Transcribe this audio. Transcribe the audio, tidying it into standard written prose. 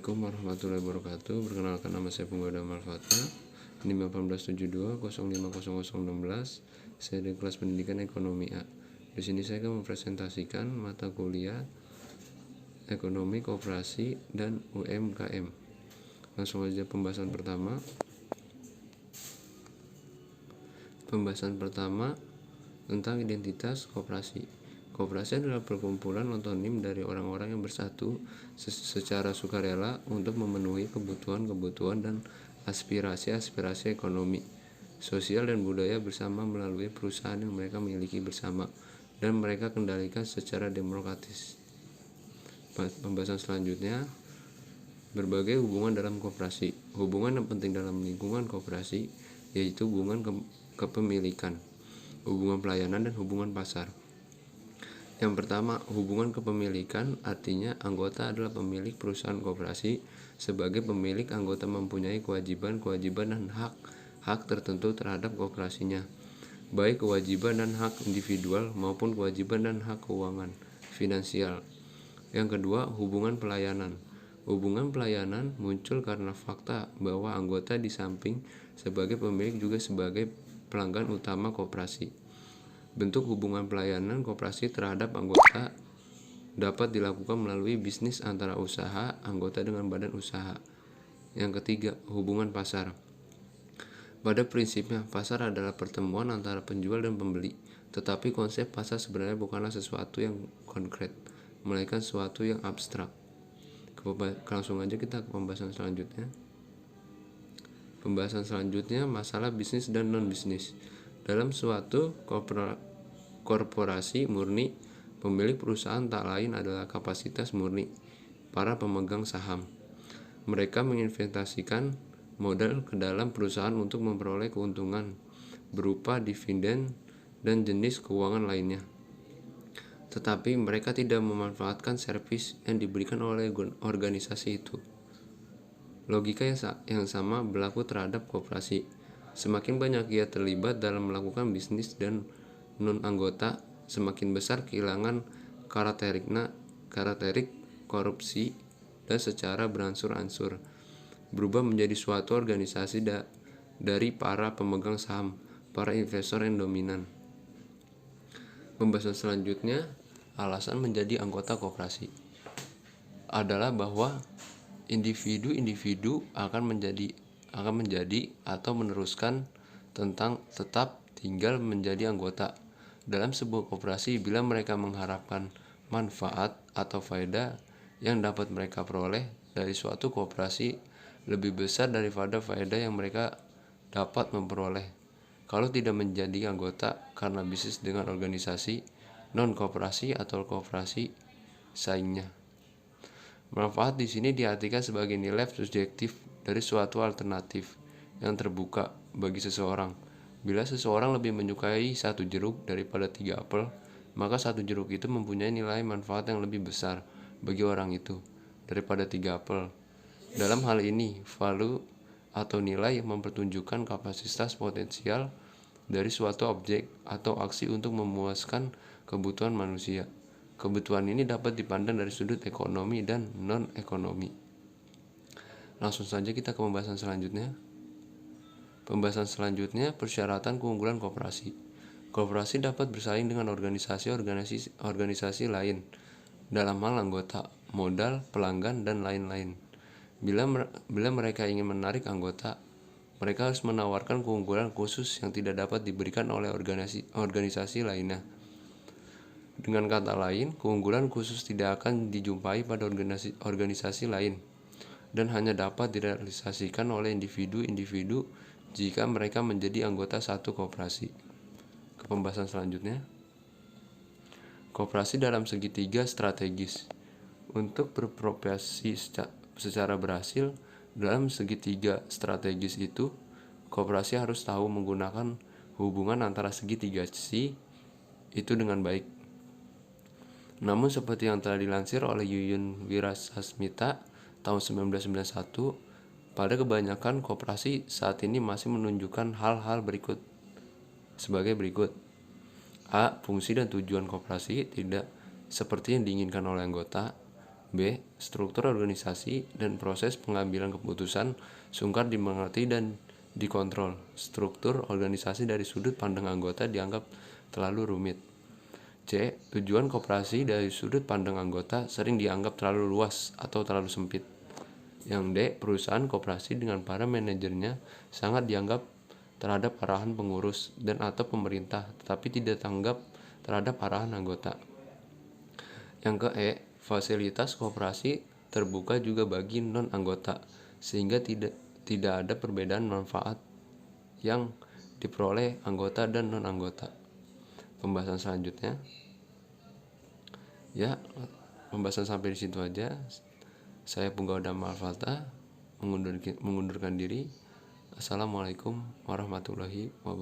Assalamualaikum warahmatullahi wabarakatuh. Perkenalkan, nama saya Punggoda Malfata, NIM 1872050016. Saya dari kelas pendidikan ekonomi A. Di sini saya akan mempresentasikan mata kuliah ekonomi, koperasi, dan UMKM. Langsung aja pembahasan pertama. Tentang identitas koperasi. Koperasi adalah perkumpulan otonim dari orang-orang yang bersatu secara sukarela untuk memenuhi kebutuhan-kebutuhan dan aspirasi-aspirasi ekonomi, sosial, dan budaya bersama melalui perusahaan yang mereka miliki bersama dan mereka kendalikan secara demokratis. Pembahasan selanjutnya, berbagai hubungan dalam koperasi. Hubungan yang penting dalam lingkungan koperasi yaitu hubungan kepemilikan, hubungan pelayanan, dan hubungan pasar. Yang pertama, hubungan kepemilikan, artinya anggota adalah pemilik perusahaan koperasi. Sebagai pemilik, anggota mempunyai kewajiban-kewajiban dan hak tertentu terhadap koperasinya, baik kewajiban dan hak individual maupun kewajiban dan hak keuangan finansial. Yang kedua, hubungan pelayanan. Hubungan pelayanan muncul karena fakta bahwa anggota di samping sebagai pemilik juga sebagai pelanggan utama koperasi. Bentuk hubungan pelayanan koperasi terhadap anggota dapat dilakukan melalui bisnis antara usaha anggota dengan badan usaha. Yang ketiga, hubungan pasar. Pada prinsipnya, pasar adalah pertemuan antara penjual dan pembeli. Tetapi konsep pasar sebenarnya bukanlah sesuatu yang konkret, melainkan sesuatu yang abstrak. Langsung aja kita ke pembahasan selanjutnya. Pembahasan selanjutnya, masalah bisnis dan non-bisnis. Dalam suatu korporasi murni, pemilik perusahaan tak lain adalah kapasitas murni para pemegang saham. Mereka menginvestasikan modal ke dalam perusahaan untuk memperoleh keuntungan berupa dividen dan jenis keuangan lainnya. Tetapi mereka tidak memanfaatkan servis yang diberikan oleh organisasi itu. Logika yang sama berlaku terhadap koperasi. Semakin banyak ia terlibat dalam melakukan bisnis dan non-anggota, semakin besar kehilangan karakterik korupsi dan secara beransur-ansur berubah menjadi suatu organisasi dari para pemegang saham, para investor yang dominan. Pembahasan selanjutnya, alasan menjadi anggota koperasi adalah bahwa individu akan menjadi atau meneruskan tentang tetap tinggal menjadi anggota dalam sebuah koperasi bila mereka mengharapkan manfaat atau faedah yang dapat mereka peroleh dari suatu koperasi lebih besar daripada faedah yang mereka dapat memperoleh kalau tidak menjadi anggota karena bisnis dengan organisasi non-koperasi atau koperasi saingnya. Manfaat di sini diartikan sebagai nilai subjektif dari suatu alternatif yang terbuka bagi seseorang. Bila seseorang lebih menyukai satu jeruk daripada 3 apel, maka satu jeruk itu mempunyai nilai manfaat yang lebih besar bagi orang itu daripada 3 apel. Dalam hal ini, value atau nilai mempertunjukkan kapasitas potensial dari suatu objek atau aksi untuk memuaskan kebutuhan manusia. Kebutuhan ini dapat dipandang dari sudut ekonomi dan non-ekonomi. Langsung saja kita ke pembahasan selanjutnya. Pembahasan selanjutnya, persyaratan keunggulan koperasi. Koperasi dapat bersaing dengan organisasi lain dalam hal anggota, modal, pelanggan, dan lain-lain. Bila mereka ingin menarik anggota, mereka harus menawarkan keunggulan khusus yang tidak dapat diberikan oleh organisasi lainnya. Dengan kata lain, keunggulan khusus tidak akan dijumpai pada organisasi lain dan hanya dapat direalisasikan oleh individu-individu jika mereka menjadi anggota satu koperasi. Ke pembahasan selanjutnya, koperasi dalam segitiga strategis. Untuk beroperasi secara berhasil dalam segitiga strategis itu, koperasi harus tahu menggunakan hubungan antara segitiga itu dengan baik. Namun seperti yang telah dilansir oleh Yuyun Wirasasmita tahun 1991, pada kebanyakan koperasi saat ini masih menunjukkan hal-hal berikut sebagai berikut. A. Fungsi dan tujuan koperasi tidak seperti yang diinginkan oleh anggota. B. struktur organisasi dan proses pengambilan keputusan sungkar dimengerti dan dikontrol. Struktur organisasi dari sudut pandang anggota dianggap terlalu rumit. C. Tujuan koperasi dari sudut pandang anggota sering dianggap terlalu luas atau terlalu sempit. Yang D. Perusahaan koperasi dengan para manajernya sangat dianggap terhadap arahan pengurus dan atau pemerintah, tetapi tidak tanggap terhadap arahan anggota. Yang ke E. Fasilitas koperasi terbuka juga bagi non-anggota, sehingga tidak ada perbedaan manfaat yang diperoleh anggota dan non-anggota. Pembahasan selanjutnya, ya, pembahasan sampai di situ aja. Saya Punggawda Malfalta mengundurkan diri. Assalamualaikum warahmatullahi wabarakatuh.